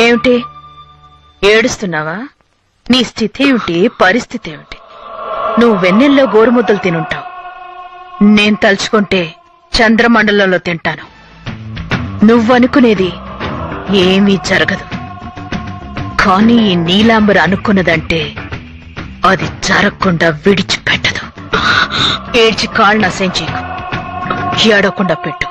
ఏమిటి ఏడుస్తున్నావా? నీ స్థితి ఏమిటి, పరిస్థితి ఏమిటి? నువ్వు వెన్నెల్లో గోరుముద్దలు తినుంటావు. నేను తలుచుకుంటే చంద్రమండలంలో తింటాను. నువ్వనుకునేది ఏమీ జరగదు. కానీ ఈ నీలాంబర్ అనుకున్నదంటే అది జరగకుండా విడిచిపెట్టదు. ఏడ్చి కాళ్ళు నశం చేయకు, ఏడకుండా పెట్టు.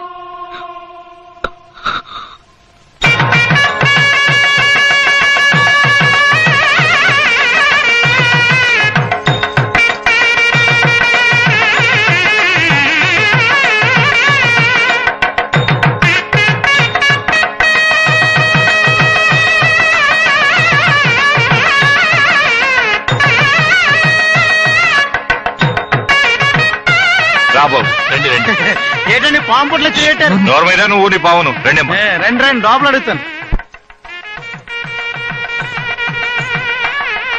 ఏంటండి పాంపుట్లో చేయటారు? నోరు మీద నువ్వు నీ పావును రండి. రండి రండి, లోపల అడుగుతాను.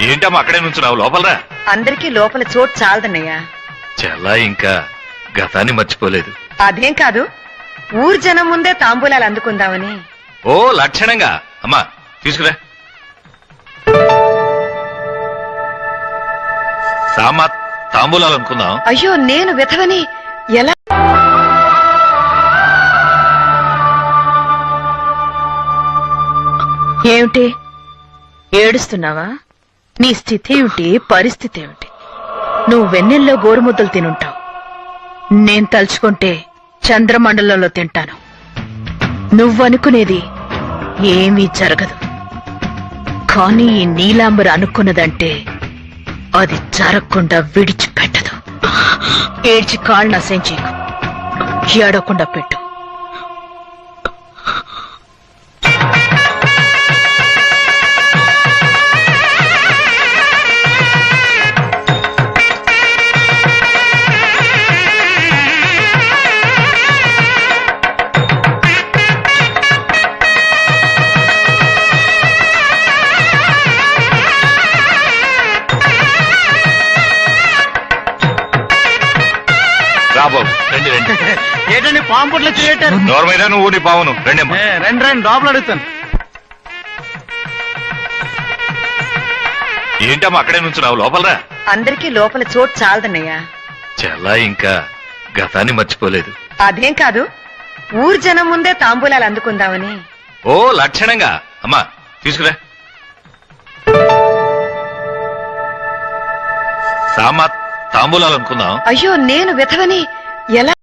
ఏంటమ్మా అక్కడే నుంచున్నావు? లోపలరా. అందరికీ లోపల చోటు చాలదన్నయ్యా. చాలా ఇంకా గతాన్ని మర్చిపోలేదు. అదేం కాదు, ఊరు జనం ముందే తాంబూలాలు అందుకుందామని. ఓ లక్షణంగా. అమ్మా తీసుకురా. సామా తాంబూలాలు అనుకుందాం. అయ్యో నేను విధవని ఎలా? ఏమిటి ఏడుస్తున్నావా? నీ స్థితి ఏమిటి, పరిస్థితి ఏమిటి? నువ్వు వెన్నెల్లో గోరుముద్దలు తినుంటావు. నేను తలుచుకుంటే చంద్రమండలంలో తింటాను. నువ్వనుకునేది ఏమీ జరగదు. కానీ ఈ నీలాంబర్ అనుకున్నదంటే అది జరగకుండా విడిచిపెట్టదు. ఏడ్చి కాళ్ళు నశం చేయకు, ఏడకుండా పెట్టు. రండి రండి. ఏంటండి పాంపుట్లో చేయటారు? నోరు మీద నువ్వు నీ పావును రండి. రండి రండి, లోపల అడుగుతాను. ఏంటమ్మా అక్కడే నుంచున్నావు? లోపలరా. అందరికీ లోపల చోటు చాలదన్నయ్యా. చాలా ఇంకా గతాన్ని మర్చిపోలేదు. అదేం కాదు, ఊరు జనం ముందే తాంబూలాలు అందుకుందామని. ఓ లక్షణంగా. అమ్మా తీసుకురా. సామా తాంబూలాలు అనుకుందాం. అయ్యో నేను విధవని ఎలా?